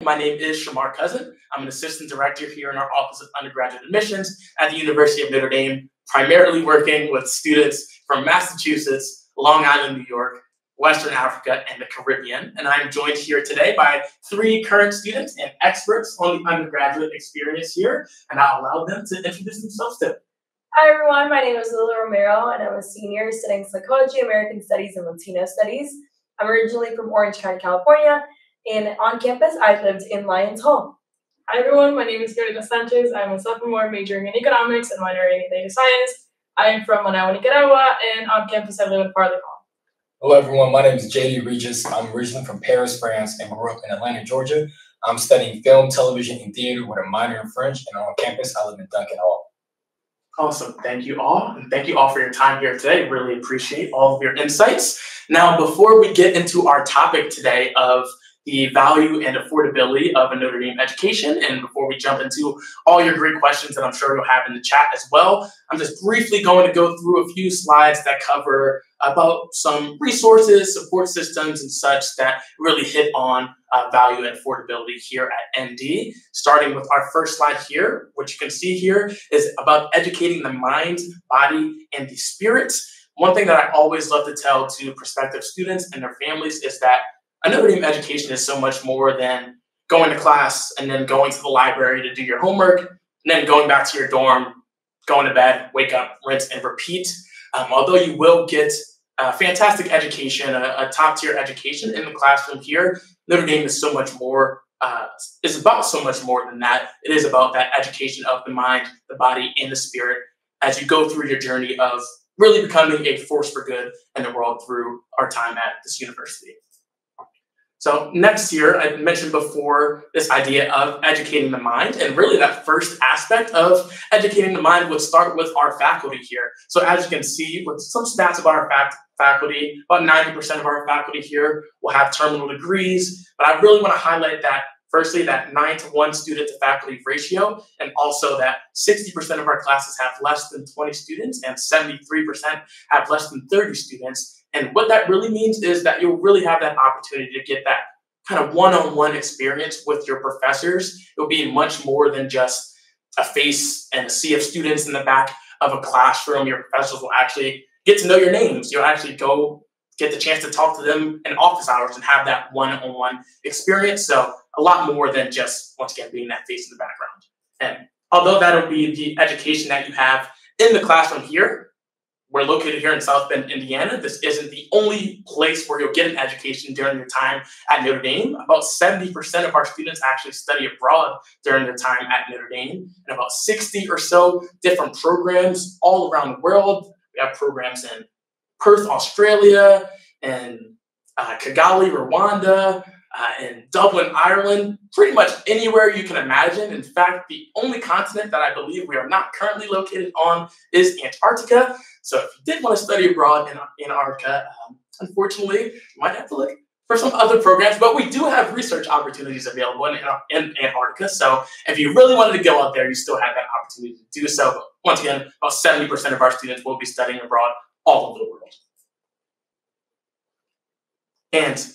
My name is Shamar Cousin. I'm an assistant director here in our Office of Undergraduate Admissions at the University of Notre Dame, primarily working with students from Massachusetts, Long Island, New York, Western Africa, and the Caribbean. And I'm joined here today by three current students and experts on the undergraduate experience here, and I'll allow them to introduce themselves too. Hi everyone, my name is Lila Romero and I'm a senior studying psychology, American studies, and Latino studies. I'm originally from Orange County, California, and on campus I've lived in Lyons Hall. Hi everyone, my name is Gabriela Sanchez. I'm a sophomore majoring in economics and minoring in data science. I am from Managua, Nicaragua, and on campus I live in Farley Hall. Hello everyone, my name is JD Regis. I'm originally from Paris, France, and grew up in Atlanta, Georgia. I'm studying film, television, and theater with a minor in French, and on campus I live in Duncan Hall. Awesome. Thank you all. And thank you all for your time here today. Really appreciate all of your insights. Now, before we get into our topic today of the value and affordability of a Notre Dame education, and before we jump into all your great questions that I'm sure you'll have in the chat as well, I'm just briefly going to go through a few slides that cover about some resources, support systems, and such that really hit on value and affordability here at ND. Starting with our first slide here, which you can see here is about educating the mind, body, and the spirit. One thing that I always love to tell to prospective students and their families is that a Notre Dame education is so much more than going to class and then going to the library to do your homework, and then going back to your dorm, going to bed, wake up, rinse, and repeat. Although you will get a fantastic education, a top-tier education in the classroom here, Notre Dame is so much more, is about so much more than that. It is about that education of the mind, the body, and the spirit as you go through your journey of really becoming a force for good in the world through our time at this university. So next year, I mentioned before this idea of educating the mind, and really that first aspect of educating the mind would start with our faculty here. So as you can see, with some stats about our faculty, about 90% of our faculty here will have terminal degrees, but I really want to highlight that firstly, that 9-to-1 student to faculty ratio, and also that 60% of our classes have less than 20 students and 73% have less than 30 students. And what that really means is that you'll really have that opportunity to get that kind of one-on-one experience with your professors. It'll be much more than just a face and a sea of students in the back of a classroom. Your professors will actually get to know your names. You'll actually go get the chance to talk to them in office hours and have that one-on-one experience. So a lot more than just, once again, being that face in the background. And although that'll be the education that you have in the classroom here, we're located here in South Bend, Indiana. This isn't the only place where you'll get an education during your time at Notre Dame. About 70% of our students actually study abroad during their time at Notre Dame, and about 60 or so different programs all around the world. We have programs in Perth, Australia, and Kigali, Rwanda, in Dublin, Ireland, pretty much anywhere you can imagine. In fact, the only continent that I believe we are not currently located on is Antarctica. So if you did want to study abroad in Antarctica, unfortunately, you might have to look for some other programs, but we do have research opportunities available in Antarctica. So if you really wanted to go out there, you still have that opportunity to do so. But once again, about 70% of our students will be studying abroad all over the world. And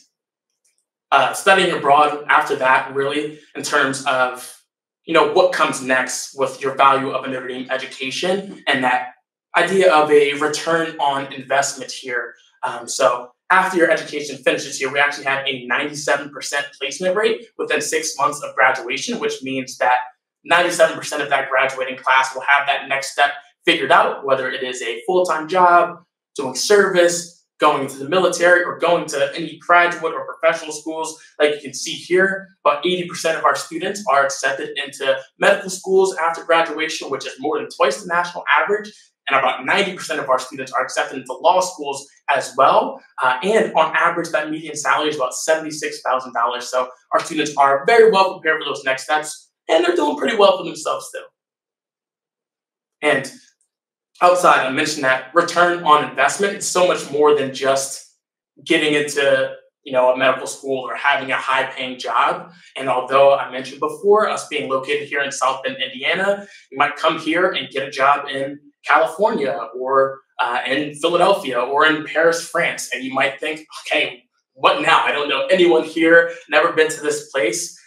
studying abroad after that, really, in terms of, what comes next with your value of a Notre Dame education and that idea of a return on investment here. So after your education finishes here, we actually have a 97% placement rate within 6 months of graduation, which means that 97% of that graduating class will have that next step figured out, whether it is a full-time job, doing service, going into the military, or going to any graduate or professional schools. Like you can see here, about 80% of our students are accepted into medical schools after graduation, which is more than twice the national average. And about 90% of our students are accepted into law schools as well. And on average, that median salary is about $76,000. So our students are very well prepared for those next steps, and they're doing pretty well for themselves still. And outside, I mentioned that return on investment is so much more than just getting into, a medical school or having a high-paying job. And although I mentioned before, us being located here in South Bend, Indiana, you might come here and get a job in California or in Philadelphia or in Paris, France. And you might think, okay, what now? I don't know anyone here, never been to this place.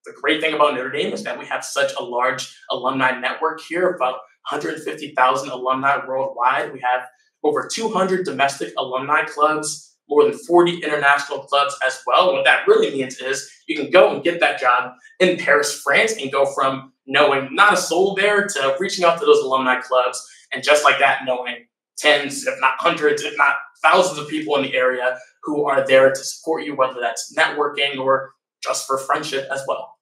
the great thing about Notre Dame is that we have such a large alumni network here, about 150,000 alumni worldwide. We have over 200 domestic alumni clubs, more than 40 international clubs as well. And what that really means is you can go and get that job in Paris, France, and go from knowing not a soul there to reaching out to those alumni clubs. And just like that, knowing tens, if not hundreds, if not thousands of people in the area who are there to support you, whether that's networking or just for friendship as well.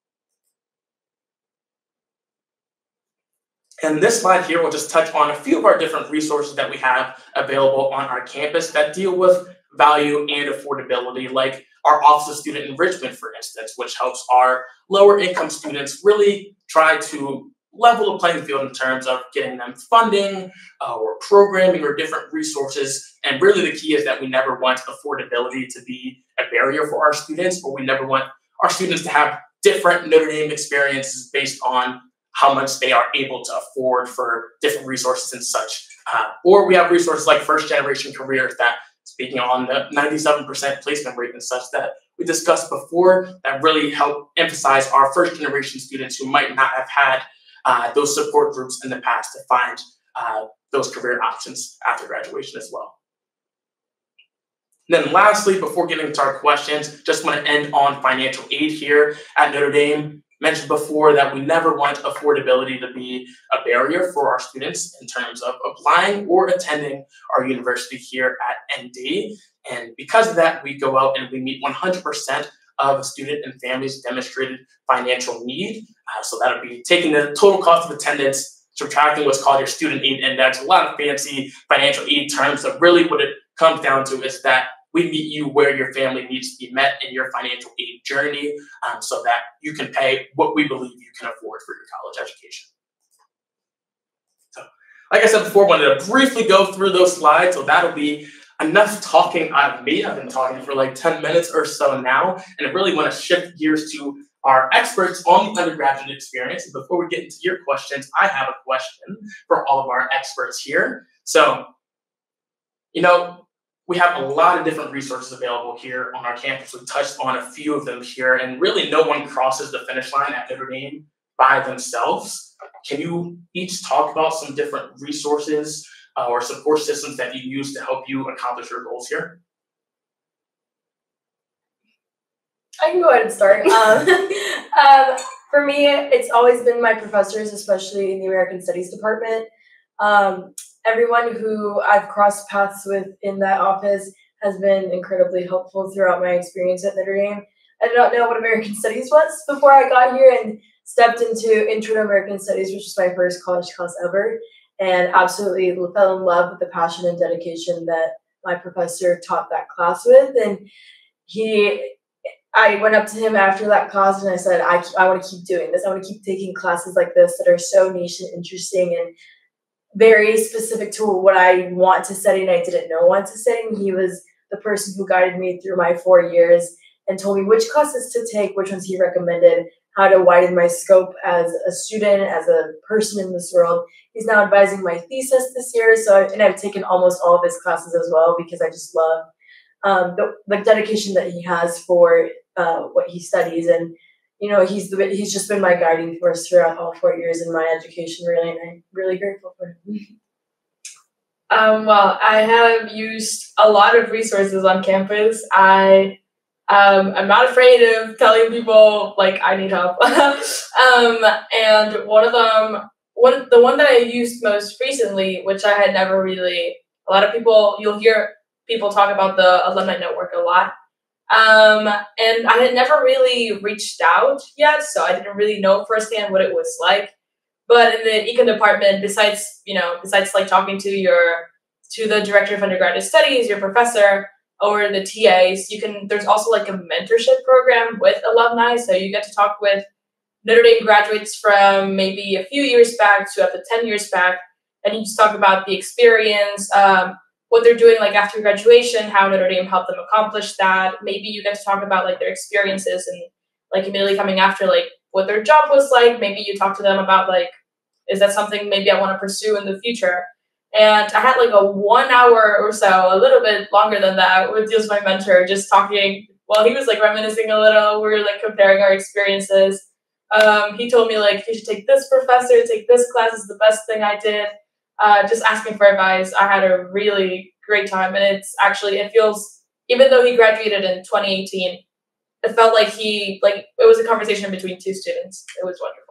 And this slide here will just touch on a few of our different resources that we have available on our campus that deal with value and affordability, like our Office of Student Enrichment, for instance, which helps our lower income students really try to level the playing field in terms of getting them funding or programming or different resources. And really the key is that we never want affordability to be a barrier for our students, or we never want our students to have different Notre Dame experiences based on how much they are able to afford for different resources and such. Or we have resources like first generation careers that, speaking on the 97% placement rate and such that we discussed before, that really help emphasize our first generation students who might not have had those support groups in the past to find those career options after graduation as well. And then lastly, before getting into our questions, just want to end on financial aid here at Notre Dame. Mentioned before that we never want affordability to be a barrier for our students in terms of applying or attending our university here at ND. And because of that, we go out and we meet 100% of a student and family's demonstrated financial need. So that'll be taking the total cost of attendance, subtracting what's called your student aid index, a lot of fancy financial aid terms. So really what it comes down to is that we meet you where your family needs to be met in your financial aid journey so that you can pay what we believe you can afford for your college education. So, like I said before, I wanted to briefly go through those slides. So that'll be enough talking out of me. I've been talking for like 10 minutes or so now, and I really want to shift gears to our experts on the undergraduate experience. And before we get into your questions, I have a question for all of our experts here. So, we have a lot of different resources available here on our campus. We touched on a few of them here, and really no one crosses the finish line at Notre Dame by themselves. Can you each talk about some different resources or support systems that you use to help you accomplish your goals here? I can go ahead and start. For me, it's always been my professors, especially in the American Studies department. Everyone who I've crossed paths with in that office has been incredibly helpful throughout my experience at Notre Dame. I did not know what American Studies was before I got here and stepped into Intro to American Studies, which is my first college class ever, and absolutely fell in love with the passion and dedication that my professor taught that class with. And I went up to him after that class and I said, I want to keep doing this. I want to keep taking classes like this that are so niche and interesting and very specific to what I want to study and I didn't know what to study. And he was the person who guided me through my 4 years and told me which classes to take, which ones he recommended, how to widen my scope as a student, as a person in this world. He's now advising my thesis this year, and I've taken almost all of his classes as well because I just love the dedication that he has for what he studies. And he's just been my guiding force throughout all 4 years in my education, really, and I'm really grateful for him. Well, I have used a lot of resources on campus. I'm not afraid of telling people like I need help. And the one that I used most recently, which I had never really, a lot of people, you'll hear people talk about the alumni network a lot. And I had never really reached out yet, so I didn't really know firsthand what it was like. But in the econ department, besides like talking to the director of undergraduate studies, your professor, or the TAs, there's also like a mentorship program with alumni. So you get to talk with Notre Dame graduates from maybe a few years back to up to 10 years back. And you just talk about the experience, what they're doing like after graduation, how Notre Dame helped them accomplish that. Maybe you get to talk about like their experiences and like immediately coming after, like what their job was like. Maybe you talk to them about like, is that something maybe I want to pursue in the future? And I had like a 1 hour or so, a little bit longer than that, with just my mentor, just talking. Well, he was like reminiscing a little. We were like comparing our experiences. He told me like, you should take this professor, take this class is the best thing I did. Just ask me for advice. I had a really great time, and it feels, even though he graduated in 2018, it felt like it was a conversation between two students. It was wonderful.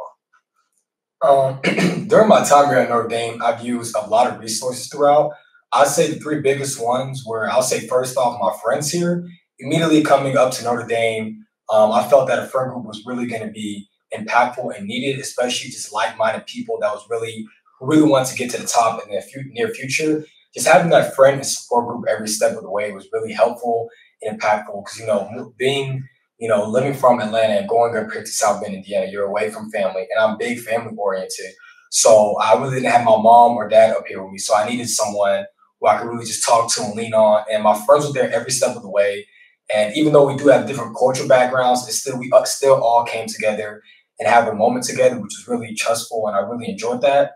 During my time here at Notre Dame, I've used a lot of resources throughout. I'd say the three biggest ones were, I'll say first off, my friends here. Immediately coming up to Notre Dame, I felt that a friend group was really going to be impactful and needed, especially just like-minded people that who really wanted to get to the top in the near future. Just having that friend and support group every step of the way was really helpful and impactful because, living from Atlanta and going up here to South Bend, Indiana, you're away from family, and I'm big family oriented. So I really didn't have my mom or dad up here with me. So I needed someone who I could really just talk to and lean on. And my friends were there every step of the way. And even though we do have different cultural backgrounds, we still all came together and have a moment together, which was really trustful, and I really enjoyed that.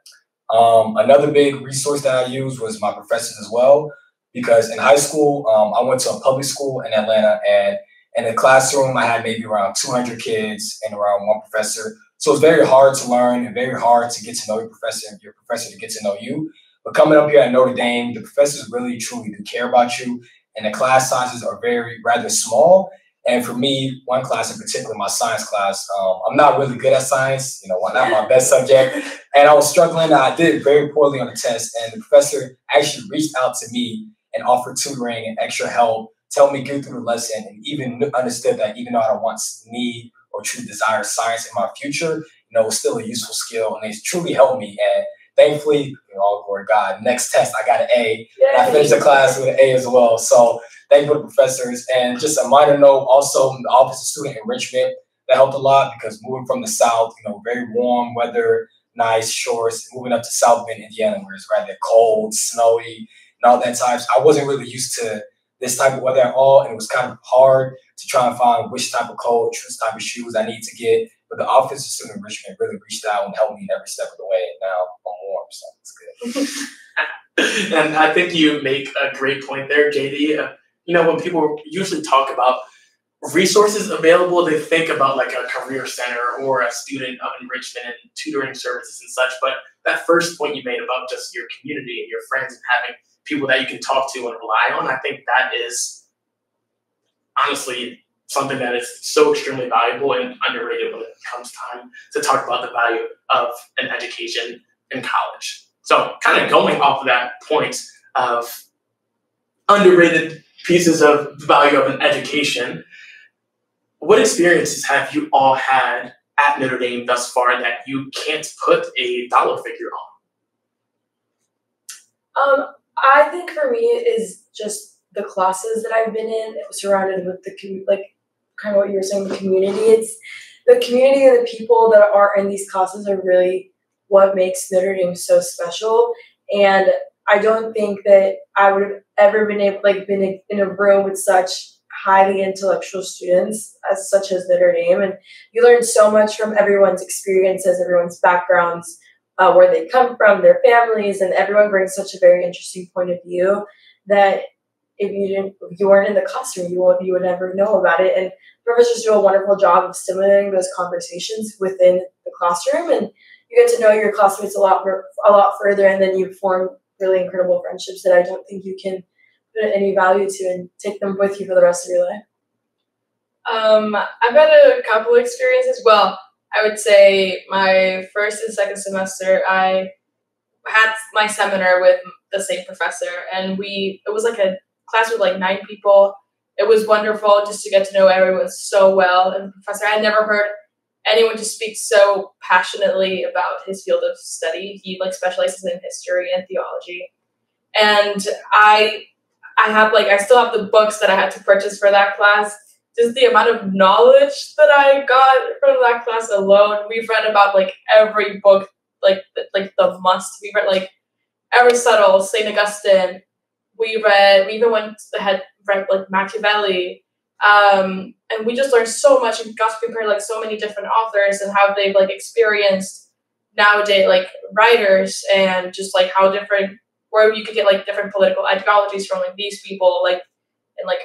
Another big resource that I used was my professors as well, because in high school, I went to a public school in Atlanta, and in the classroom, I had maybe around 200 kids and around one professor. So it's very hard to learn and very hard to get to know your professor and your professor to get to know you. But coming up here at Notre Dame, the professors really, truly do care about you, and the class sizes are rather small. And for me, one class in particular, my science class, I'm not really good at science, not my best subject. And I was struggling. I did very poorly on the test. And the professor actually reached out to me and offered tutoring and extra help, tell me get through the lesson, and even understood that even though I don't need or truly desire science in my future, it's still a useful skill. And they truly helped me. And thankfully, all glory to God, next test, I got an A. And I finished the class with an A as well. So thank you to the professors. And just a minor note, also the Office of Student Enrichment, that helped a lot because moving from the South, very warm weather, nice shores, moving up to South Bend, Indiana, where it's rather cold, snowy, and all that times, I wasn't really used to this type of weather at all. And it was kind of hard to try and find which type of coat, which type of shoes I need to get. But the Office of Student Enrichment really reached out and helped me every step of the way. And now I'm warm, so it's good. And I think you make a great point there, JD. When people usually talk about resources available, they think about like a career center or a student of enrichment and tutoring services and such. But that first point you made about just your community and your friends and having people that you can talk to and rely on, I think that is honestly something that is so extremely valuable and underrated when it comes time to talk about the value of an education in college. So kind of going off of that point of underrated pieces of the value of an education, what experiences have you all had at Notre Dame thus far that you can't put a dollar figure on? I think for me it is just the classes that I've been in, surrounded with kind of what you were saying, the community. It's the community and the people that are in these classes are really what makes Notre Dame so special. And I don't think that I would have ever been in a room with such highly intellectual students such as Notre Dame. And you learn so much from everyone's experiences, everyone's backgrounds, where they come from, their families, and everyone brings such a very interesting point of view that if you weren't in the classroom, you would never know about it. And professors do a wonderful job of stimulating those conversations within the classroom, and you get to know your classmates a lot further, and then you form really incredible friendships that I don't think you can put any value to and take them with you for the rest of your life. I've had a couple experiences. Well, I would say my first and second semester, I had my seminar with the same professor, and it was like a class with like 9 people. It was wonderful just to get to know everyone so well. And the professor, I had never heard anyone just speak so passionately about his field of study. He specializes in history and theology. And I still have the books that I had to purchase for that class. Just the amount of knowledge that I got from that class alone. We've read about every book, the must. We read Aristotle, St. Augustine. We even had read Machiavelli. And we just learned so much and got to compare so many different authors and how they've experienced nowadays writers, and just how different, where you could get different political ideologies from these people in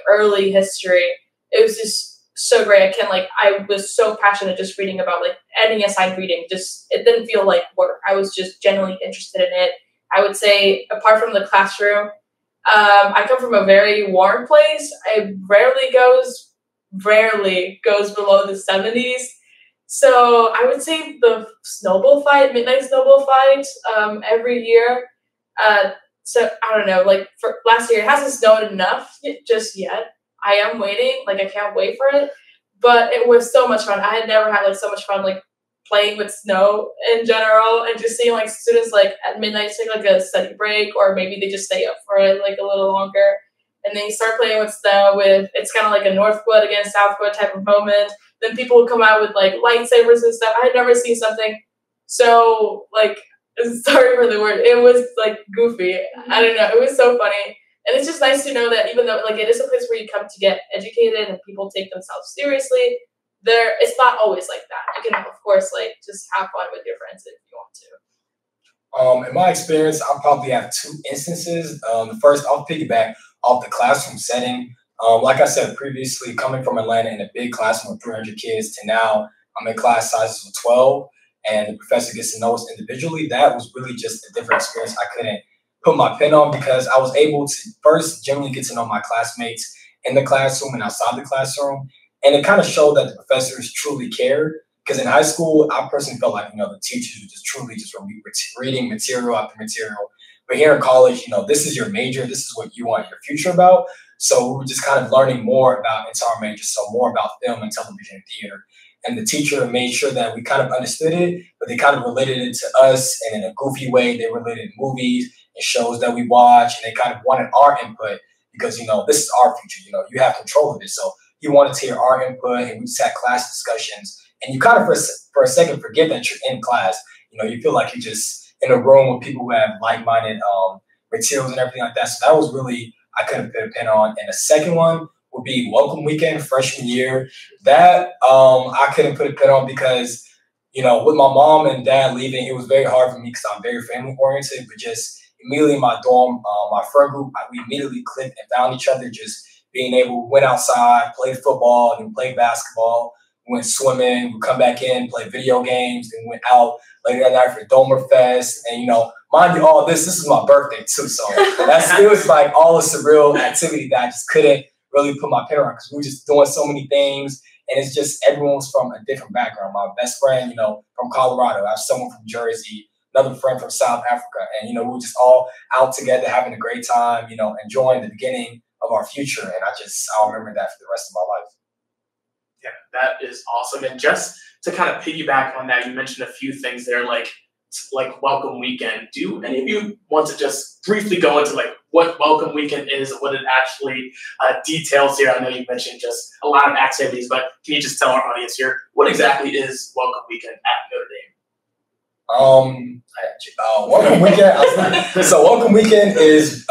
early history. It was just so great. I was so passionate just reading about like any assigned reading. Just it didn't feel like work. I was just genuinely interested in it. I would say apart from the classroom, I come from a very warm place. It rarely goes below the 70s. So I would say the snowball fight, midnight snowball fight, every year. So I don't know, like for last year, it hasn't snowed enough just yet. I am waiting, like I can't wait for it. But it was so much fun. I had never had like so much fun like playing with snow in general, and just seeing like students like at midnight take like a study break, or maybe they just stay up for it like a little longer. And then you start playing with snow it's kind of like a Northwood against Southwood type of moment. Then people would come out with like lightsabers and stuff. I had never seen something so like, sorry for the word, it was like goofy. I don't know, it was so funny. And it's just nice to know that even though like it is a place where you come to get educated and people take themselves seriously, it's not always like that. You can of course like just have fun with your friends if you want to. In my experience, I'll probably have two instances. The first, I'll piggyback off the classroom setting. Like I said previously, coming from Atlanta in a big classroom of 300 kids to now I'm in class sizes of 12, and the professor gets to know us individually. That was really just a different experience I couldn't put my pin on, because I was able to first generally get to know my classmates in the classroom and outside the classroom. And it kind of showed that the professors truly cared. Because in high school, I personally felt like, the teachers were just truly just reading material after material. But here in college, this is your major. This is what you want your future about. So we were just kind of learning more into our major, so more about film and television and theater. And the teacher made sure that we kind of understood it, but they kind of related it to us. And in a goofy way, they related movies and shows that we watch. And they kind of wanted our input because, this is our future. You have control of it. So he wanted to hear our input, and we just had class discussions. And you kind of, for a second, forget that you're in class. You feel like you're just in a room with people who have like-minded materials and everything like that. So that was really, I couldn't put a pin on. And the second one would be welcome weekend, freshman year. That I couldn't put a pin on because, with my mom and dad leaving, it was very hard for me because I'm very family-oriented. But just immediately in my dorm, my friend group, we immediately clicked and found each other, just being able, went outside, played football, and then played basketball. Went swimming, we come back in, play video games, and went out later that night for Domer Fest. And, mind you, all this is my birthday too. So it was like all a surreal activity that I just couldn't really put my pin on because we were just doing so many things. And it's just everyone's from a different background. My best friend, from Colorado. I have someone from Jersey, another friend from South Africa. And, we were just all out together having a great time, enjoying the beginning of our future. And I'll remember that for the rest of my life. Yeah, that is awesome. And just to kind of piggyback on that, you mentioned a few things there, like welcome weekend. Do any of you want to just briefly go into like what welcome weekend is, what it actually details here? I know you mentioned just a lot of activities, but can you just tell our audience here what exactly is welcome weekend at Notre Dame? Welcome weekend. So welcome weekend is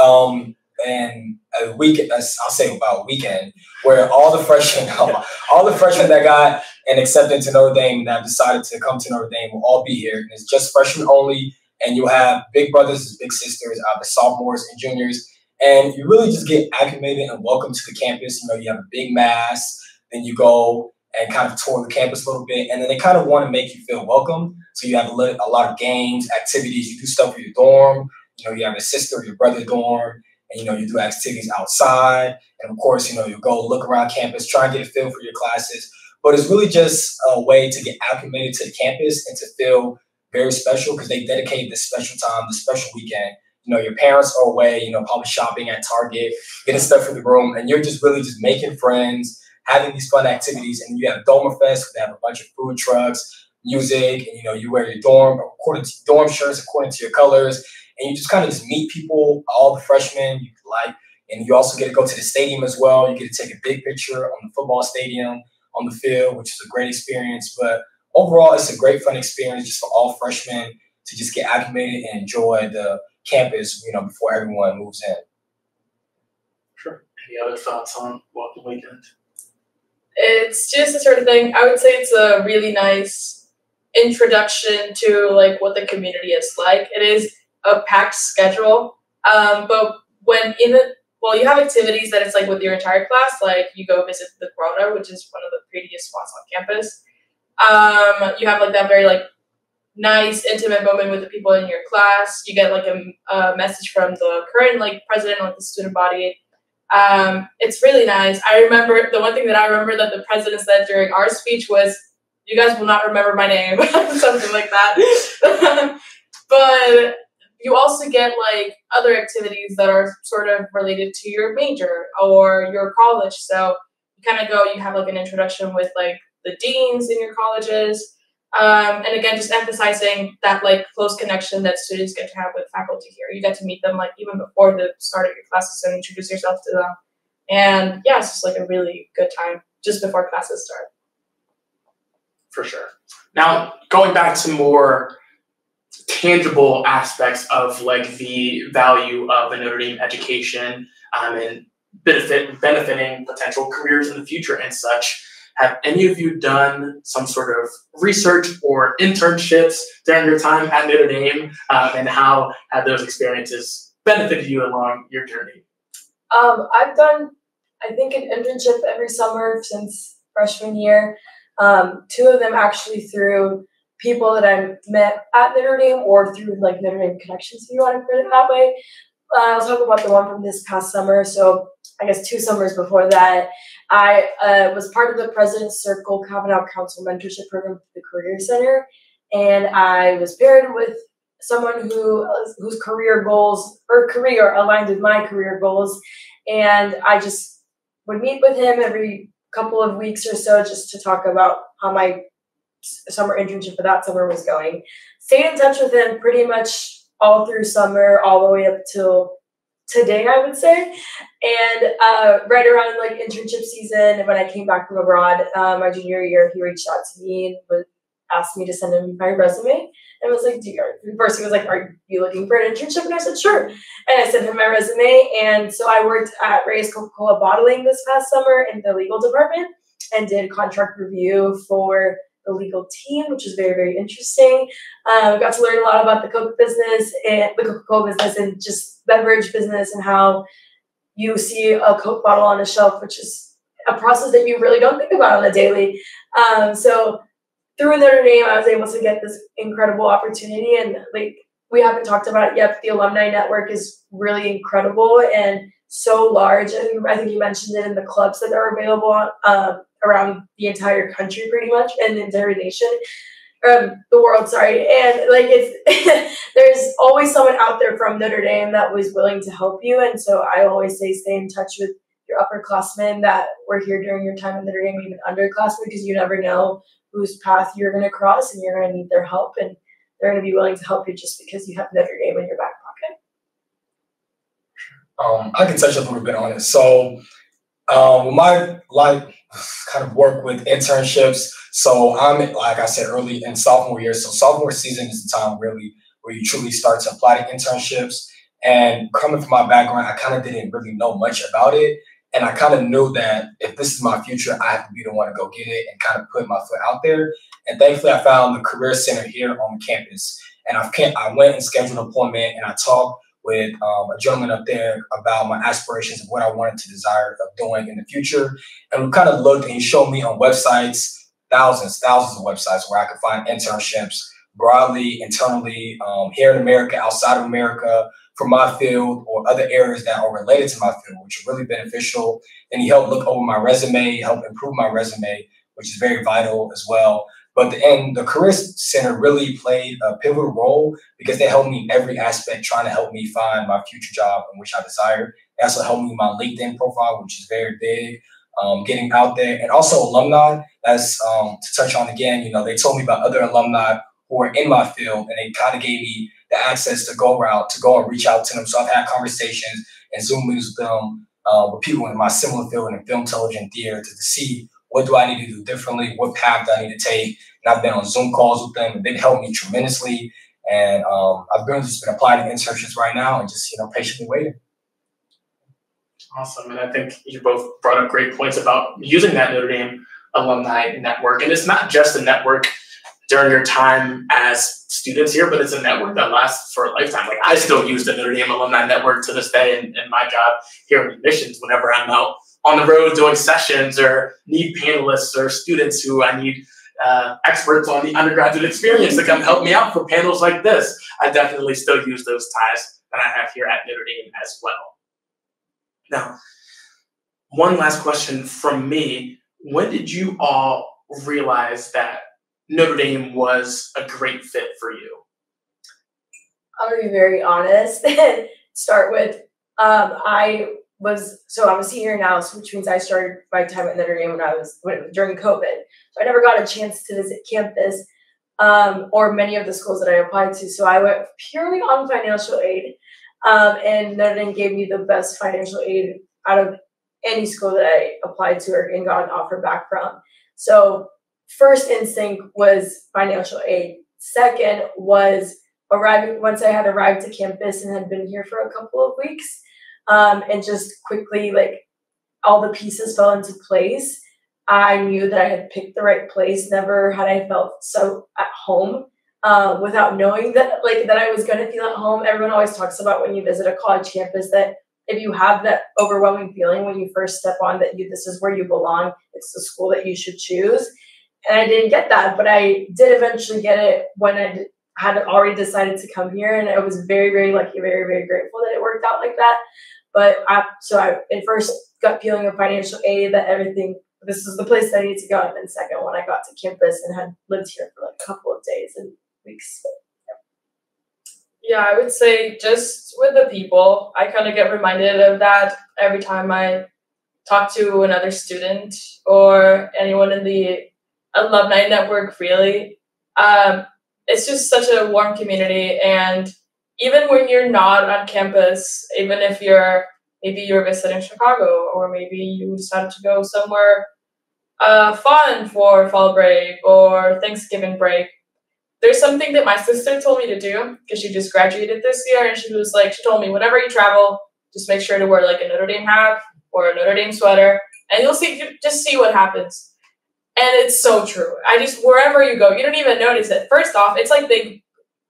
and a week, I'll say about a weekend, where all the freshmen that got an acceptance to Notre Dame that decided to come to Notre Dame will all be here. And it's just freshmen only, and you'll have big brothers and big sisters, the sophomores and juniors, and you really just get acclimated and welcome to the campus. You have a big mass, then you go and kind of tour the campus a little bit, and then they kind of want to make you feel welcome. So you have a lot of games, activities, you do stuff for your dorm, you have a sister or your brother dorm, and, you do activities outside. And of course, you go look around campus, try and get a feel for your classes. But it's really just a way to get acclimated to the campus and to feel very special because they dedicate this special time, this special weekend. Your parents are away, probably shopping at Target, getting stuff for the room, and you're just really just making friends, having these fun activities. And you have Domer Fest, they have a bunch of food trucks, music, and, you wear your dorm shirts according to your colors. And you just kind of just meet people, all the freshmen you like. And you also get to go to the stadium as well. You get to take a big picture on the football stadium, on the field, which is a great experience. But overall, it's a great fun experience just for all freshmen to just get acclimated and enjoy the campus, before everyone moves in. Sure. Any other thoughts on welcome weekend? It's just the sort of thing, I would say it's a really nice introduction to like what the community is like. It is a packed schedule, but when well, you have activities that it's like with your entire class, like you go visit the grotto, which is one of the prettiest spots on campus. You have like that very like nice intimate moment with the people in your class. You get like a message from the current like president of the student body. It's really nice. I remember the one thing that I remember that the president said during our speech was, "You guys will not remember my name," something like that. But you also get like other activities that are sort of related to your major or your college. So you kind of go, you have like an introduction with like the deans in your colleges. And again, just emphasizing that like close connection that students get to have with faculty here. You get to meet them like even before the start of your classes and introduce yourself to them. And yeah, it's just like a really good time just before classes start. For sure. Now, going back to more tangible aspects of like the value of a Notre Dame education and benefiting potential careers in the future and such. Have any of you done some sort of research or internships during your time at Notre Dame, and how have those experiences benefited you along your journey? I've done, I think, an internship every summer since freshman year. 2 of them actually through people that I met at Notre Dame or through like Notre Dame connections, if you want to put it that way. I'll talk about the one from this past summer. So I guess 2 summers before that, I was part of the President's Circle Kavanaugh Council Mentorship Program for the Career Center, and I was paired with someone whose career goals or career aligned with my career goals, and I just would meet with him every couple of weeks or so just to talk about how my summer internship for that summer was going. Stayed in touch with him pretty much all through summer, all the way up till today, I would say. And right around like internship season, when I came back from abroad, my junior year, he reached out to me and asked me to send him my resume. And was like, first he was like, "Are you looking for an internship?" And I said, "Sure." And I sent him my resume. And so I worked at Ray's Coca-Cola Bottling this past summer in the legal department and did contract review for the legal team, which was very, very interesting. Got to learn a lot about the Coke business and the Coca-Cola business and just beverage business and how you see a Coke bottle on a shelf, which is a process that you really don't think about on a daily. So through Notre Dame, I was able to get this incredible opportunity. And like we haven't talked about it yet, but the alumni network is really incredible and so large. And I think you mentioned it in the clubs that are available around the entire country pretty much, and the entire nation, the world, sorry. And like it's there's always someone out there from Notre Dame that was willing to help you. And so I always say stay in touch with your upperclassmen that were here during your time in Notre Dame, even underclassmen, because you never know whose path you're going to cross and you're going to need their help, and they're going to be willing to help you just because you have Notre Dame in your back pocket. I can touch a little bit on it. So my kind of work with internships. So I'm, like I said, early in sophomore year. So sophomore season is the time really where you truly start to apply to internships. And coming from my background, I kind of didn't really know much about it. And I kind of knew that if this is my future, I have to be the one to go get it and kind of put my foot out there. And thankfully, I found the Career Center here on campus. And I went and scheduled an appointment, and I talked with a gentleman up there about my aspirations of what I wanted to desire of doing in the future. And we kind of looked, and he showed me on websites, thousands of websites where I could find internships broadly, internally, here in America, outside of America, for my field or other areas that are related to my field, which are really beneficial. And he helped look over my resume, help improve my resume, which is very vital as well. But the Career Center really played a pivotal role because they helped me in every aspect, trying to help me find my future job in which I desire. They also helped me with my LinkedIn profile, which is very big, getting out there. And also alumni, that's to touch on again, they told me about other alumni who are in my field, and they kind of gave me the access to go and reach out to them. So I've had conversations and Zoom meetings with them, with people in my similar field in film, television, theater, to see what do I need to do differently, what path do I need to take. And I've been on Zoom calls with them, and they've helped me tremendously. And I've just been applying to internships right now and just patiently waiting. Awesome. And I think you both brought up great points about using that Notre Dame alumni network. And it's not just a network during your time as students here, but it's a network that lasts for a lifetime. Like, I still use the Notre Dame Alumni Network to this day in my job here in admissions whenever I'm out on the road doing sessions or need panelists or students who I need experts on the undergraduate experience to come help me out for panels like this. I definitely still use those ties that I have here at Notre Dame as well. Now, one last question from me. When did you all realize that Notre Dame was a great fit for you? I'm gonna be very honest and start with I'm a senior now, so which means I started my time at Notre Dame during COVID. So I never got a chance to visit campus or many of the schools that I applied to. So I went purely on financial aid, and Notre Dame gave me the best financial aid out of any school that I applied to and got an offer back from. So first instinct was financial aid. Second was once I had arrived to campus and had been here for a couple of weeks, and just quickly, like, all the pieces fell into place. I knew that I had picked the right place. Never had I felt so at home without knowing that I was going to feel at home. Everyone always talks about when you visit a college campus that if you have that overwhelming feeling when you first step on that this is where you belong, it's the school that you should choose. And I didn't get that, but I did eventually get it when I had already decided to come here, and I was very, very lucky, very, very grateful that it worked out like that. But I at first gut feeling of financial aid that this is the place that I need to go. And then second, when I got to campus and had lived here for like a couple of days and weeks. Yeah, I would say just with the people, I kind of get reminded of that every time I talk to another student or anyone in the alumni network, really. It's just such a warm community. And even when you're not on campus, even if maybe you're visiting Chicago, or maybe you decided to go somewhere fun for fall break or Thanksgiving break, there's something that my sister told me to do because she just graduated this year, and she told me, whenever you travel, just make sure to wear like a Notre Dame hat or a Notre Dame sweater, and you'll just see what happens. And it's so true. Wherever you go, you don't even notice it. First off, it's like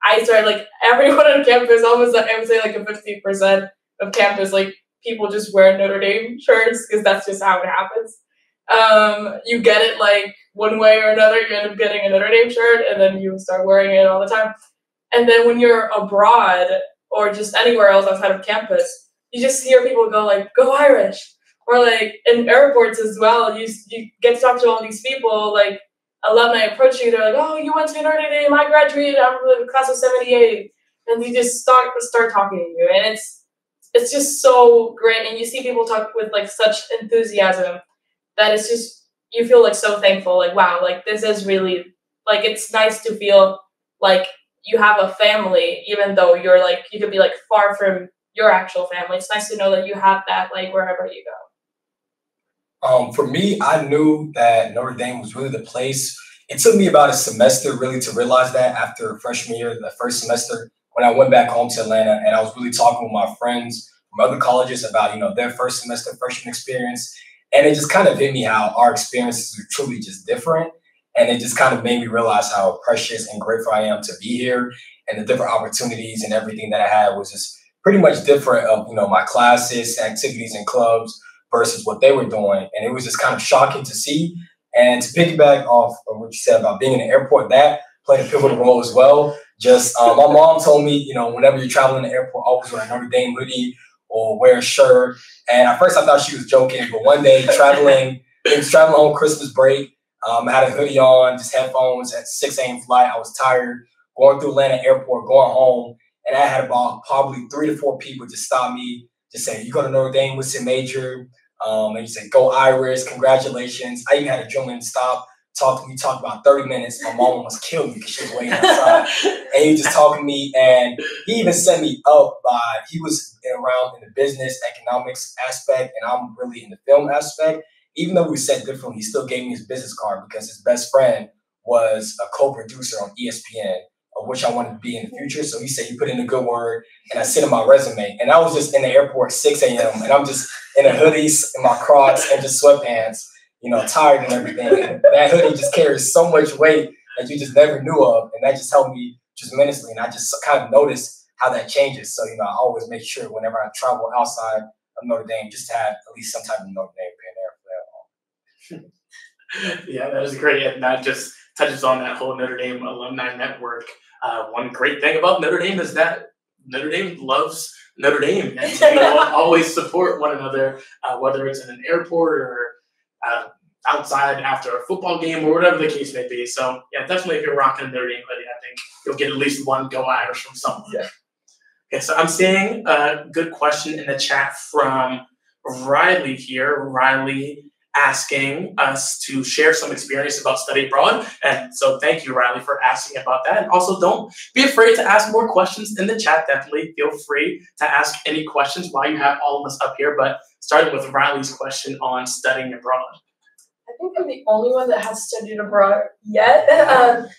I started like everyone on campus, almost I would say like a 50% of campus, like people just wear Notre Dame shirts because that's just how it happens. You get it like one way or another, you end up getting a Notre Dame shirt and then you start wearing it all the time. And then when you're abroad or just anywhere else outside of campus, you just hear people go like, "Go Irish." Or like in airports as well, you get to talk to all these people, like alumni approach you, they're like, "Oh, you went to Notre Dame, I graduated, I'm the class of 78. And you just start talking to you. And it's just so great. And you see people talk with like such enthusiasm that it's just, you feel like so thankful, like, wow, like this is really, like, it's nice to feel like you have a family, even though you're like, you could be like far from your actual family. It's nice to know that you have that like wherever you go. For me, I knew that Notre Dame was really the place. It took me about a semester really to realize that after freshman year, the first semester, when I went back home to Atlanta and I was really talking with my friends from other colleges about, their first semester freshman experience. And it just kind of hit me how our experiences are truly just different. And it just kind of made me realize how precious and grateful I am to be here, and the different opportunities and everything that I had was just pretty much different of, my classes, activities, and clubs versus what they were doing. And it was just kind of shocking to see. And to piggyback off of what you said about being in the airport, that played a pivotal role as well. Just my mom told me, whenever you're traveling in the airport, always wear a Notre Dame hoodie or wear a shirt. And at first I thought she was joking, but one day traveling home Christmas break, I had a hoodie on, just headphones at 6 a.m. flight. I was tired, going through Atlanta airport, going home. And I had about probably 3 to 4 people just stop me, just say, "You go to Notre Dame, what's your major?" And you say, "Go Irish, congratulations." I even had a gentleman stop, talk to me, talk about 30 minutes. My mom almost killed me because she was waiting outside. And he was just talking to me, and he even set me up he was around in the business, economics aspect, and I'm really in the film aspect. Even though we were set differently, he still gave me his business card because his best friend was a co-producer on ESPN, of which I wanted to be in the future. So he said, "You put in a good word," and I sent him my resume. And I was just in the airport 6 a.m. and I'm just in a hoodie, in my Crocs, and just sweatpants, tired and everything. And that hoodie just carries so much weight that you just never knew of, and that just helped me tremendously. And I just kind of noticed how that changes. So I always make sure whenever I travel outside of Notre Dame, just to have at least some type of Notre Dame pin there for that. Yeah, that is great, and that just touches on that whole Notre Dame alumni network. One great thing about Notre Dame is that Notre Dame loves Notre Dame, and we always support one another, whether it's in an airport or outside after a football game or whatever the case may be. So yeah, definitely if you're rocking a Notre Dame hoodie, I think you'll get at least one Go Irish from someone. Yeah. Okay, so I'm seeing a good question in the chat from Riley here. Riley asking us to share some experience about study abroad. And so thank you, Riley, for asking about that. And also don't be afraid to ask more questions in the chat. Definitely feel free to ask any questions while you have all of us up here. But starting with Riley's question on studying abroad. I think I'm the only one that has studied abroad yet.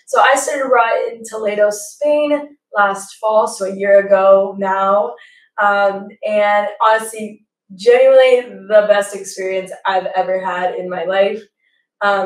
So I studied abroad in Toledo, Spain last fall, so a year ago now. And honestly, genuinely the best experience I've ever had in my life.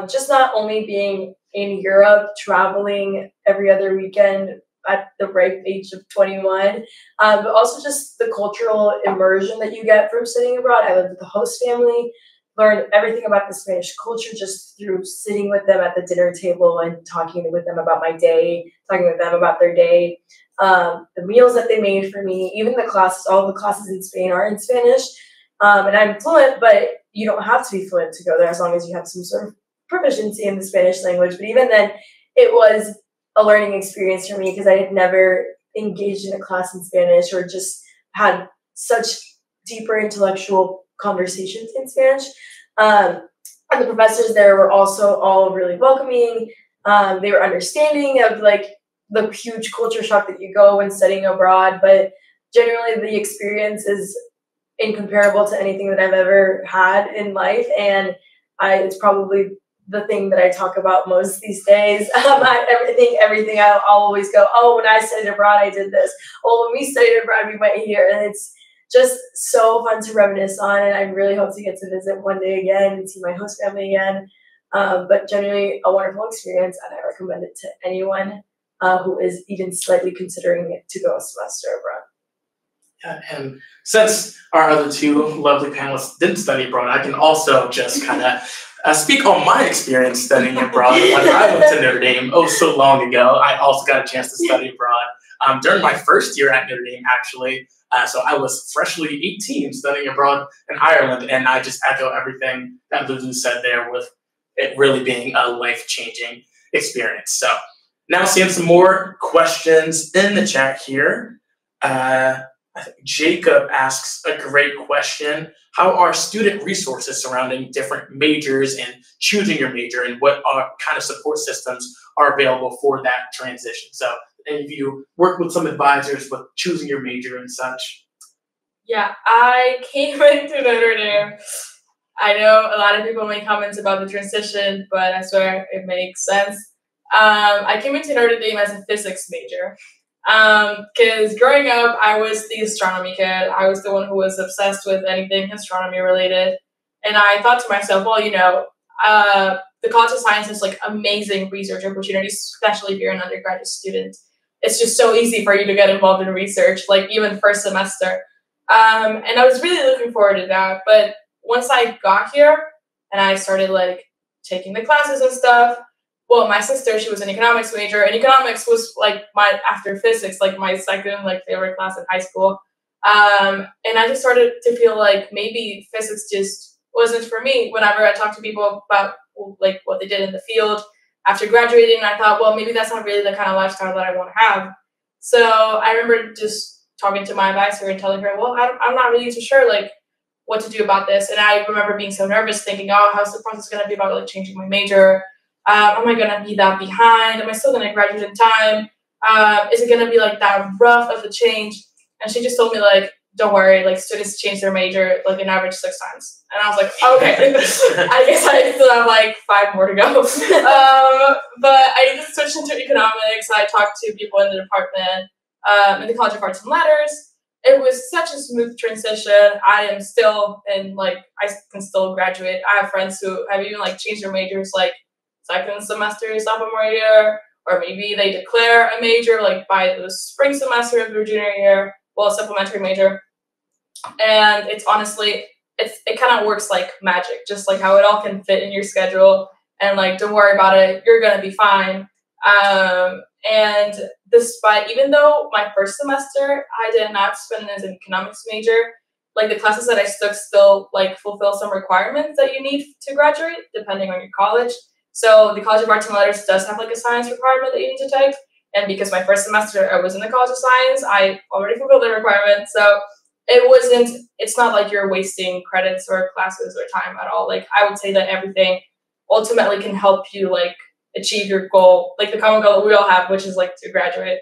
Just not only being in Europe, traveling every other weekend at the ripe age of 21, but also just the cultural immersion that you get from studying abroad. I lived with the host family, learned everything about the Spanish culture just through sitting with them at the dinner table and talking with them about my day, talking with them about their day. The meals that they made for me, even the classes, all the classes in Spain are in Spanish. And I'm fluent, but you don't have to be fluent to go there as long as you have some sort of proficiency in the Spanish language. But even then, it was a learning experience for me because I had never engaged in a class in Spanish or just had such deeper intellectual conversations in Spanish. And the professors there were also all really welcoming. They were understanding of like the huge culture shock that you go when studying abroad, but generally the experience is incomparable to anything that I've ever had in life, and it's probably the thing that I talk about most these days. Everything I'll always go, oh, when I studied abroad, I did this. Oh, when we studied abroad, we went here, and it's just so fun to reminisce on, and I really hope to get to visit one day again and see my host family again. But generally, a wonderful experience, and I recommend it to anyone who is even slightly considering it to go a semester abroad. Yeah, and since our other two lovely panelists didn't study abroad, I can also just kind of speak on my experience studying abroad. When I went to Notre Dame, so long ago, I also got a chance to study abroad during my first year at Notre Dame, actually. So I was freshly 18 studying abroad in Ireland, and I just echo everything that Lulu said there with it really being a life-changing experience. So now seeing some more questions in the chat here. I think Jacob asks a great question. How are student resources surrounding different majors and choosing your major, and what kind of support systems are available for that transition? So if you work with some advisors with choosing your major and such. Yeah, I came into Notre Dame. I know a lot of people make comments about the transition, but I swear it makes sense. I came into Notre Dame as a physics major. Because growing up, I was the astronomy kid. I was the one who was obsessed with anything astronomy related. And I thought to myself, well, the College of Science has like amazing research opportunities, especially if you're an undergraduate student. It's just so easy for you to get involved in research, like even first semester. And I was really looking forward to that. But once I got here and I started like taking the classes and stuff, well, my sister, she was an economics major, and economics was like after physics, like my second favorite class in high school. And I just started to feel like maybe physics just wasn't for me. Whenever I talked to people about like what they did in the field after graduating, I thought, well, maybe that's not really the kind of lifestyle that I want to have. So I remember just talking to my advisor and telling her, well, I'm not really too sure like what to do about this. And I remember being so nervous, thinking, oh, how's the process going to be about like changing my major? Am I going to be that behind? Am I still going to graduate in time? Is it going to be like that rough of a change? And she just told me like, don't worry, like students change their major like an average 6 times. And I was like, okay, I guess I still have like 5 more to go. But I just switched into economics. I talked to people in the department, in the College of Arts and Letters. It was such a smooth transition. I am still I can still graduate. I have friends who have even like changed their majors like second semester sophomore year, or maybe they declare a major like by the spring semester of their junior year, well, a supplementary major. And it's honestly, it kind of works like magic, just like how it all can fit in your schedule, and like, don't worry about it, you're gonna be fine. And despite, even though my first semester I did not spend as an economics major, like the classes that I took still like fulfill some requirements that you need to graduate depending on your college. So the College of Arts and Letters does have like a science requirement that you need to take, and because my first semester I was in the College of Science, I already fulfilled the requirement. So it's not like you're wasting credits or classes or time at all. Like, I would say that everything ultimately can help you like achieve your goal, like the common goal that we all have, which is like to graduate.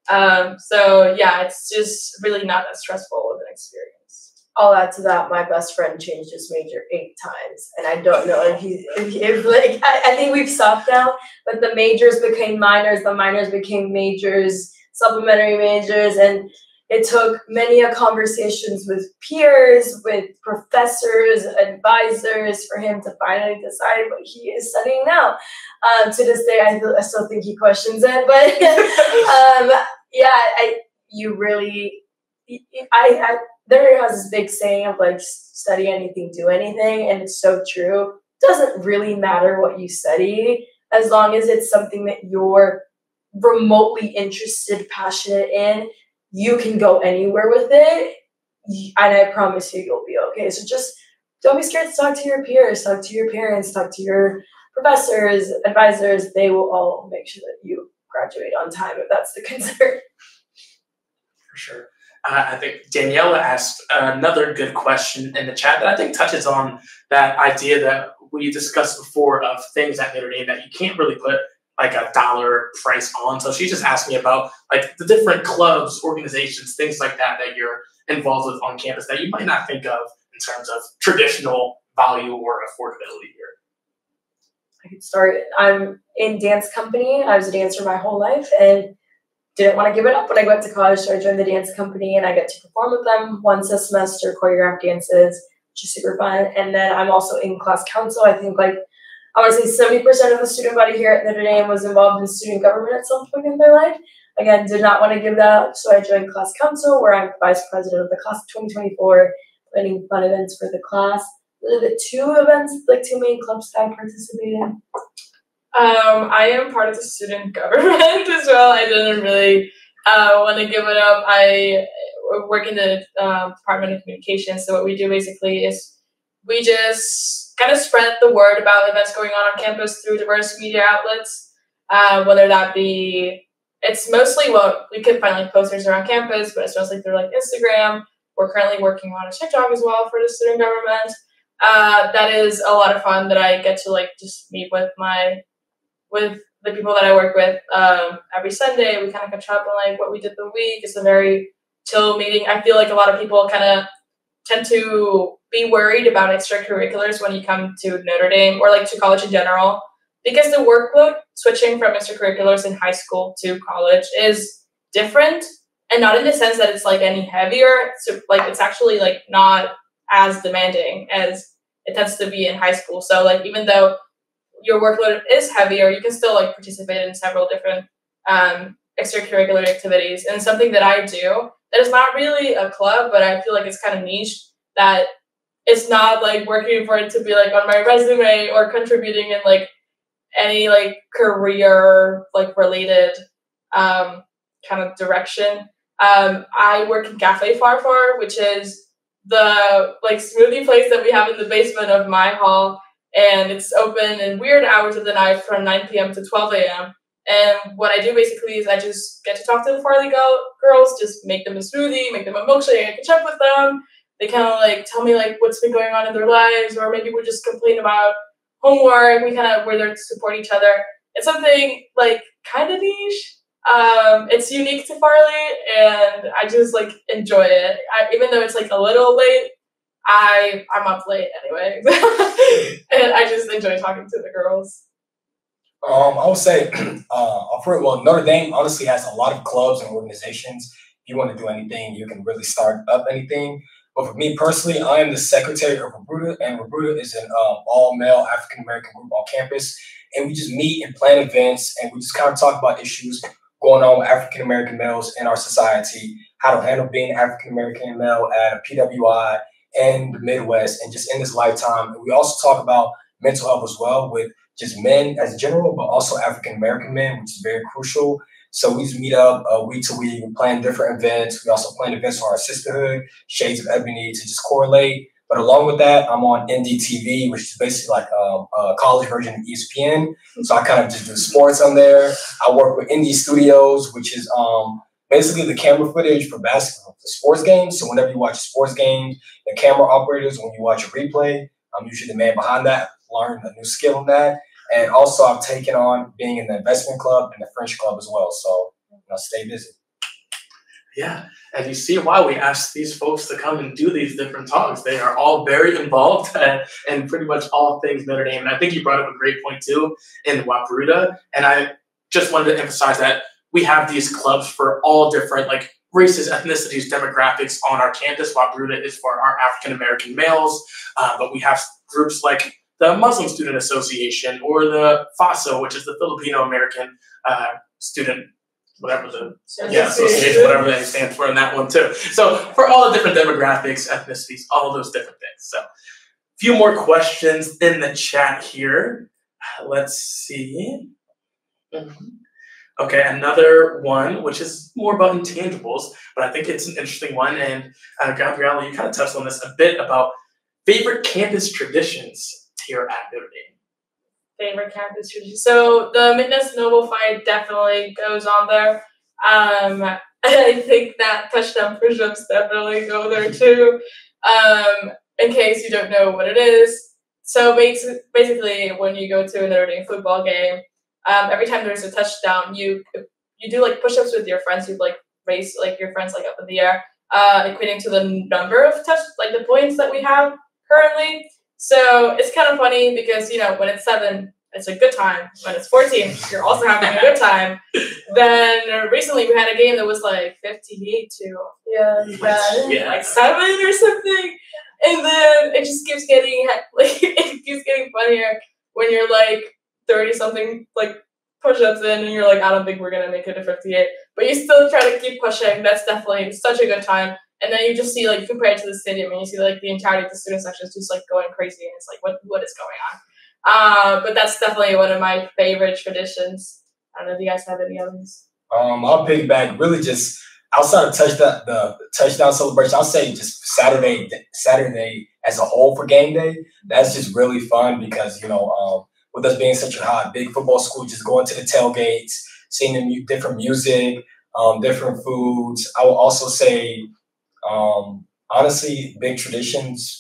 So yeah, it's just really not that stressful of an experience. I'll add to that. My best friend changed his major 8 times, and I don't know if like I think we've stopped now. But the majors became minors, the minors became majors, supplementary majors, and it took many conversations with peers, with professors, advisors, for him to finally decide what he is studying now. To this day, I still think he questions it, but there has this big saying of like, study anything, do anything, and it's so true. It doesn't really matter what you study as long as it's something that you're remotely interested, passionate in. You can go anywhere with it, and I promise you'll be okay. So just don't be scared to talk to your peers, talk to your parents, talk to your professors, advisors. They will all make sure that you graduate on time if that's the concern. For sure. I think Daniela asked another good question in the chat that I think touches on that idea that we discussed before of things at Notre Dame that you can't really put like a dollar price on. So she's just asking about like the different clubs, organizations, things like that that you're involved with on campus that you might not think of in terms of traditional value or affordability here. I could start. I'm in dance company. I was a dancer my whole life and didn't want to give it up when I went to college. So I joined the dance company and I get to perform with them once a semester, choreographed dances, which is super fun. And then I'm also in class council. I think like, I want to say 70% of the student body here at Notre Dame was involved in student government at some point in their life. Again, did not want to give that up. So I joined class council, where I'm vice president of the class of 2024, planning fun events for the class. Those are the 2 events, like 2 main clubs that I participate in. I am part of the student government as well. I didn't really want to give it up. I work in the Department of Communications. So what we do basically is we just kind of spread the word about events going on campus through diverse media outlets, whether that be, it's mostly what we could find like posters around campus, but it's mostly through like Instagram. We're currently working on a TikTok as well for the student government. That is a lot of fun that I get to like just meet with the people that I work with every Sunday. We kind of catch up on like what we did the week. It's a very chill meeting. I feel like a lot of people kind of tend to be worried about extracurriculars when you come to Notre Dame or like to college in general, because the workload switching from extracurriculars in high school to college is different, and not in the sense that it's like any heavier. So like it's actually like not as demanding as it tends to be in high school. So like even though your workload is heavier, you can still like participate in several different extracurricular activities. And something that I do that is not really a club, but I feel like it's kind of niche, that it's not like working for it to be like on my resume or contributing in like any like career like related kind of direction. I work in Cafe Farfar, which is the like smoothie place that we have in the basement of my hall, and it's open in weird hours of the night from 9 p.m. to 12 a.m. And what I do basically is I just get to talk to the Farley girls, just make them a smoothie, make them a milkshake, I catch up with them. They kind of like tell me like what's been going on in their lives, or maybe we just complain about homework. We're there to support each other. It's something like kind of niche. It's unique to Farley, and I just like enjoy it. Even though it's like a little late, I'm up late anyway, and I just enjoy talking to the girls. I would say, Notre Dame honestly has a lot of clubs and organizations. If you want to do anything, you can really start up anything. But for me personally, I am the secretary of Rabruta, and Rabruta is an all-male African-American group on campus. And we just meet and plan events, and we just kind of talk about issues going on with African-American males in our society, how to handle being African-American male at a PWI and the Midwest and just in this lifetime. And we also talk about mental health as well with just men as general, but also African-American men, which is very crucial. So we just meet up week to week, we plan different events. We also plan events for our sisterhood, Shades of Ebony, to just correlate. But along with that, I'm on NDTV, which is basically like a college version of ESPN. So I kind of just do sports on there. I work with Indie Studios, which is basically the camera footage for basketball, for sports games. So whenever you watch sports games, the camera operators, when you watch a replay, I'm usually the man behind that, learn a new skill in that. And also I've taken on being in the investment club and the French club as well. So, stay busy. Yeah, and you see why we asked these folks to come and do these different talks. They are all very involved in pretty much all things Notre Dame. And I think you brought up a great point too in Wabruta. And I just wanted to emphasize that we have these clubs for all different races, ethnicities, demographics on our campus. Wabruta is for our African-American males, but we have groups like the Muslim Student Association or the FASO, which is the Filipino American Student, whatever the association, whatever they stand for in that one too. So for all the different demographics, ethnicities, all of those different things. So a few more questions in the chat here. Let's see. Okay, another one, which is more about intangibles, but I think it's an interesting one. And Gabriella, you kind of touched on this a bit about favorite campus traditions here at Notre Dame. Favorite campus tradition. So the Midness Noble fight definitely goes on there. I think that touchdown push-ups definitely go there too. In case you don't know what it is. So basically when you go to a Notre Dame football game, every time there's a touchdown, you do push-ups with your friends. You raise your friends up in the air, equating to the number of the points that we have currently. So it's kind of funny because, when it's 7, it's a good time. When it's 14, you're also having a good time. Then recently we had a game that was 58 to 7 or something. And then it just keeps getting, funnier when you're 30 something push-ups in and you're I don't think we're going to make it to 58. But you still try to keep pushing. That's definitely such a good time. And then you just see, compared to the stadium, and you see, the entirety of the student section is just, going crazy. And it's what is going on? But that's definitely one of my favorite traditions. I don't know if you guys have any others. I'll piggyback really just outside of the touchdown celebration. I'll say just Saturday as a whole for game day. That's just really fun because, with us being such a big football school, just going to the tailgates, seeing the different music, different foods. I will also say, honestly, big traditions.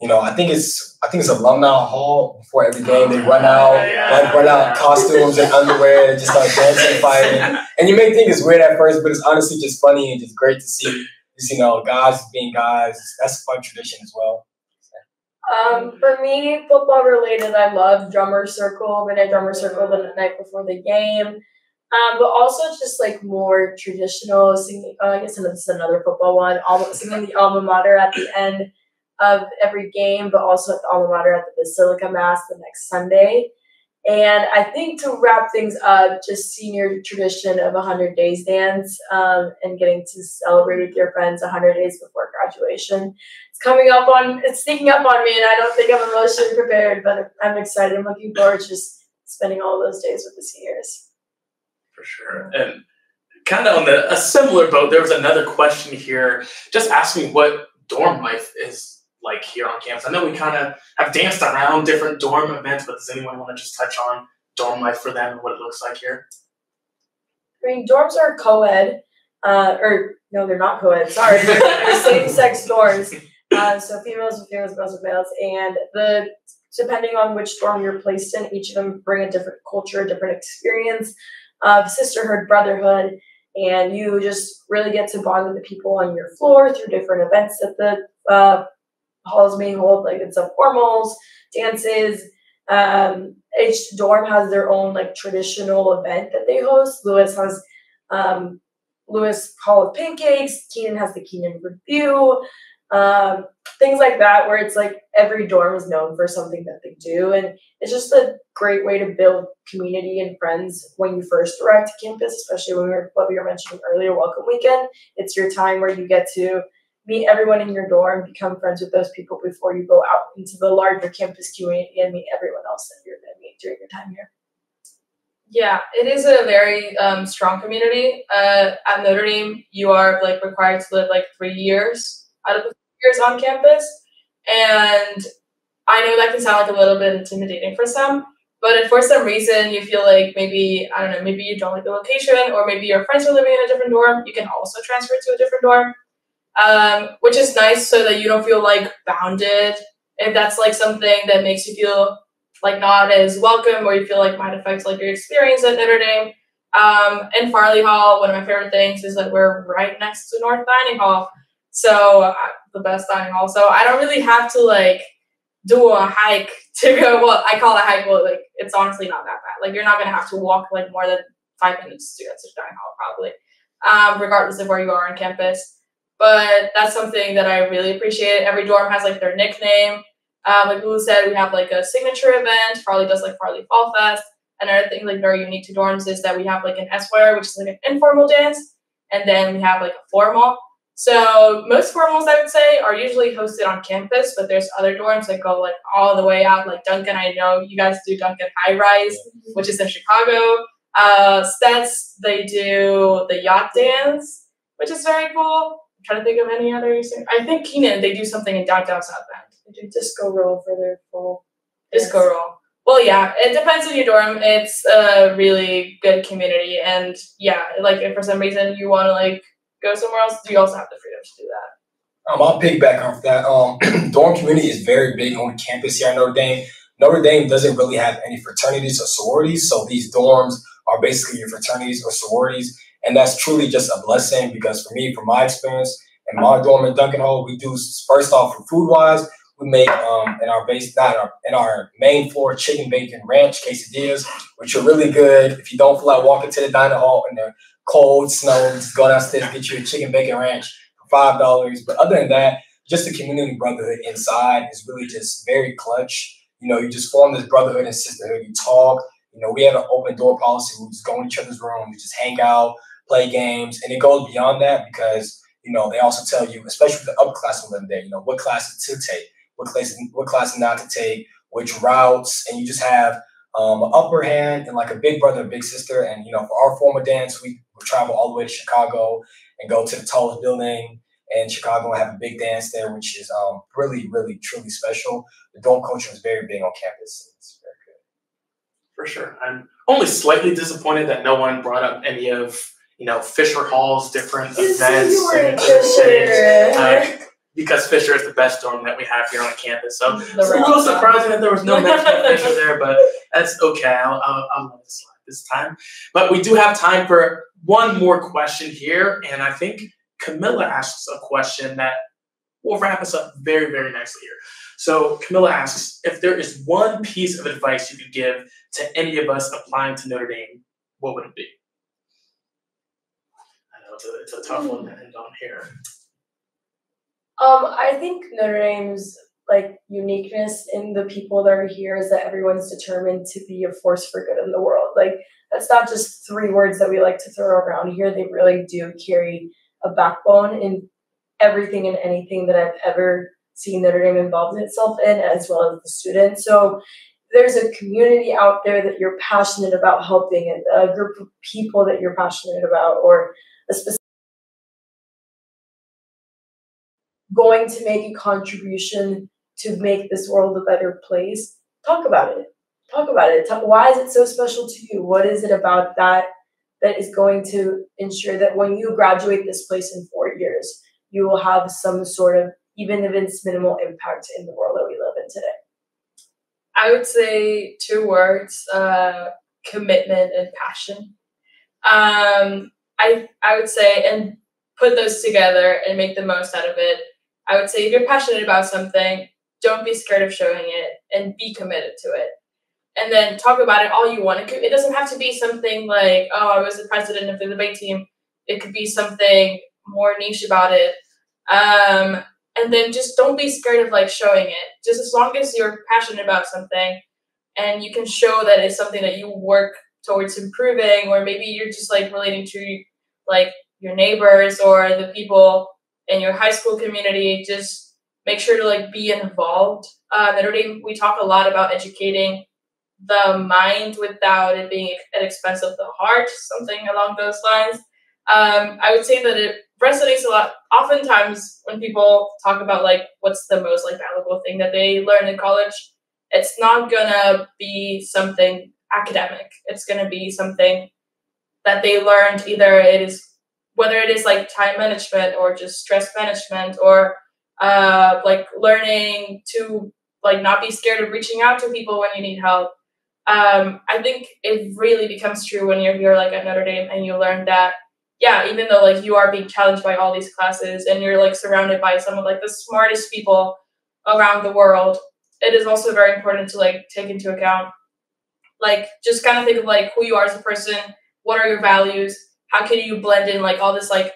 I think it's Alumni Hall before every game. They run out costumes and underwear and just start dancing, fighting. And you may think it's weird at first, but it's honestly just funny and just great to see. Just, guys being guys. That's a fun tradition as well. For me, football related, I love drummer circle. Been at drummer circle the night before the game. But also just more traditional singing. I guess this is another football one. Singing the alma mater at the end of every game, but also at the alma mater at the Basilica Mass the next Sunday. And I think to wrap things up, just senior tradition of 100 Days dance and getting to celebrate with your friends 100 days before graduation. It's sneaking up on me, and I don't think I'm emotionally prepared, but I'm excited. I'm looking forward to just spending all those days with the seniors. For sure. And kind of on a similar boat, there was another question here just asking what dorm life is like here on campus. I know we kind of have danced around different dorm events, but does anyone want to just touch on dorm life for them and what it looks like here? I mean, dorms are co-ed, no, they're not co-ed, sorry. They're same-sex dorms. So females with females, males with males. And depending on which dorm you're placed in, each of them bring a different culture, a different experience of sisterhood, brotherhood, and you just really get to bond with the people on your floor through different events that the halls may hold, it's formals, dances. Each dorm has their own traditional event that they host. Lewis has Lewis Hall of Pancakes. Keenan has the Keenan Review. things like that, where it's like every dorm is known for something that they do. And it's just a great way to build community and friends when you first arrive to campus, especially what we were mentioning earlier, welcome weekend. It's your time where you get to meet everyone in your dorm, become friends with those people before you go out into the larger campus community and meet everyone else that you're going to meet during your time here. Yeah, it is a very strong community. At Notre Dame, you are like required to live like 3 years out of the 3 years on campus. And I know that can sound like a little bit intimidating for some, but if for some reason you feel like maybe, I don't know, maybe you don't like the location, or maybe your friends are living in a different dorm, you can also transfer to a different dorm, which is nice so that you don't feel like bounded. If that's like something that makes you feel like not as welcome, or you feel like might affect like your experience at Notre Dame. And Farley Hall, one of my favorite things is that we're right next to North Dining Hall. So the best dining hall. So I don't really have to like do a hike to go. Well, I call it a hike, but like it's honestly not that bad. Like you're not gonna have to walk like more than 5 minutes to get to the dining hall, probably, regardless of where you are on campus. But that's something that I really appreciate. Every dorm has like their nickname. Like Lulu said, we have like a signature event. Farley does like Farley Fall Fest. Another thing like very unique to dorms is that we have like an esquire, which is like an informal dance, and then we have like a formal. So most formals, I would say, are usually hosted on campus, but there's other dorms that go like all the way out. Like Duncan, I know you guys do Duncan High Rise, which is in Chicago. Stats, they do the yacht dance, which is very cool. I'm trying to think of any others. I think Keenan, they do something in downtown South Bend. They do disco roll for their full disco roll. Well, yeah, it depends on your dorm. It's a really good community, and yeah, like if for some reason you want to like go somewhere else, you also have the freedom to do that. I'll piggyback off that. Dorm community is very big on campus here at Notre Dame. Notre Dame doesn't really have any fraternities or sororities, so these dorms are basically your fraternities or sororities, and that's truly just a blessing because for me, from my experience, in my dorm in Duncan Hall, we do first off for food-wise. We make in our main floor chicken bacon ranch quesadillas, which are really good. If you don't feel like walking to the dining hall in the cold snow, just go downstairs, get you a chicken bacon ranch for $5. But other than that, just the community brotherhood inside is really just very clutch. You know, you just form this brotherhood and sisterhood. You talk. You know, we have an open door policy. We just go in each other's room. We just hang out, play games, and it goes beyond that because you know they also tell you, especially for the upperclassmen living there, you know what classes to take. What classes not to take, which routes, and you just have an upper hand and like a big brother, big sister. And you know, for our formal dance, we travel all the way to Chicago and go to the tallest building in Chicago and have a big dance there, which is really, really, truly special. The dorm culture is very big on campus. It's very good. For sure. I'm only slightly disappointed that no one brought up any of Fisher Hall's different events. Because Fisher is the best dorm that we have here on campus. So it's a little surprising that there was no mention of Fisher there, but that's okay. I'll let it slide this time. But we do have time for one more question here, and I think Camilla asks a question that will wrap us up very, very nicely here. So Camilla asks, if there is one piece of advice you could give to any of us applying to Notre Dame, what would it be? I know it's a tough one to end on here. I think Notre Dame's like uniqueness in the people that are here is that everyone's determined to be a force for good in the world. Like that's not just 3 words that we like to throw around here. They really do carry a backbone in everything and anything that I've ever seen Notre Dame involved in itself in, as well as the students. So there's a community out there that you're passionate about helping, and a group of people that you're passionate about, or a specific going to make a contribution to make this world a better place. Talk about it. Why is it so special to you? What is it about that is going to ensure that when you graduate this place in 4 years, you will have some sort of, even if it's minimal, impact in the world that we live in today? I would say 2 words, commitment and passion. I would say, and put those together and make the most out of it. I would say if you're passionate about something, don't be scared of showing it and be committed to it. And then talk about it all you want. It doesn't have to be something like, oh, I was the president of the debate team. It could be something more niche about it. And then just don't be scared of like showing it. Just as long as you're passionate about something and you can show that it's something that you work towards improving, or maybe you're just like relating to like your neighbors or the people in your high school community, just make sure to like be involved. Notre Dame, we talk a lot about educating the mind without it being at the expense of the heart, something along those lines. I would say that it resonates a lot. Oftentimes when people talk about like what's the most like valuable thing that they learn in college, it's not gonna be something academic. It's gonna be something that they learned, either it is whether it is like time management or just stress management, or like learning to like not be scared of reaching out to people when you need help. I think it really becomes true when you're here like at Notre Dame and you learn that, yeah, even though like you are being challenged by all these classes and you're like surrounded by some of like the smartest people around the world, it is also very important to like take into account, like just kind of think of like who you are as a person, what are your values, how can you blend in like all this like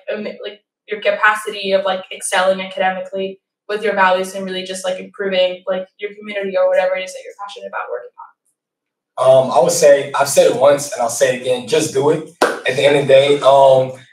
your capacity of like excelling academically with your values and really just like improving like your community or whatever it is that you're passionate about working on. I would say, I've said it once and I'll say it again, just do it. At the end of the day,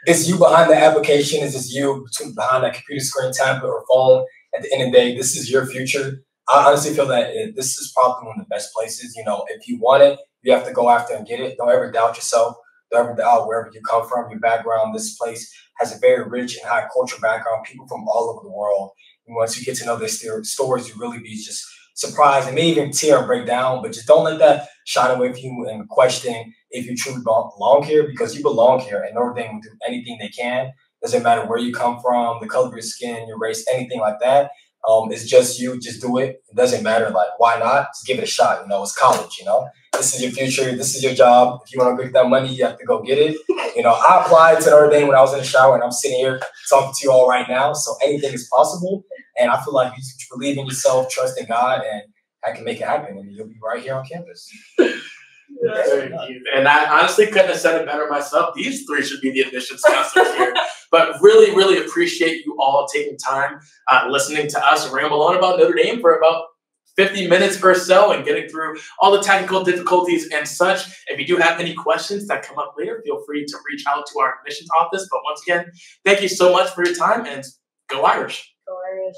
it's you behind the application, it's just you behind that computer screen, tablet, or phone. At the end of the day, this is your future. I honestly feel that this is probably one of the best places. You know, if you want it, you have to go after and get it. Don't ever doubt yourself. Don't ever doubt wherever you come from, your background. This place has a very rich and high cultural background, people from all over the world. And once you get to know their stories, you really be just surprised and maybe even tear and break down. But just don't let that shine away from you and question if you truly belong here, because you belong here. And Notre Dame will do anything they can. Doesn't matter where you come from, the color of your skin, your race, anything like that. It's just you. Just do it. It doesn't matter. Like, why not? Just give it a shot. You know, it's college. You know, this is your future. This is your job. If you want to get that money, you have to go get it. You know, I applied to Notre Dame when I was in the shower, and I'm sitting here talking to you all right now. So anything is possible. And I feel like you just believe in yourself, trust in God, and I can make it happen. And you'll be right here on campus. Thank you. And I honestly couldn't have said it better myself. These three should be the admissions counselors here. But really, really appreciate you all taking time listening to us ramble on about Notre Dame for about 50 minutes or so and getting through all the technical difficulties and such. If you do have any questions that come up later, feel free to reach out to our admissions office. But once again, thank you so much for your time, and go Irish. Go Irish.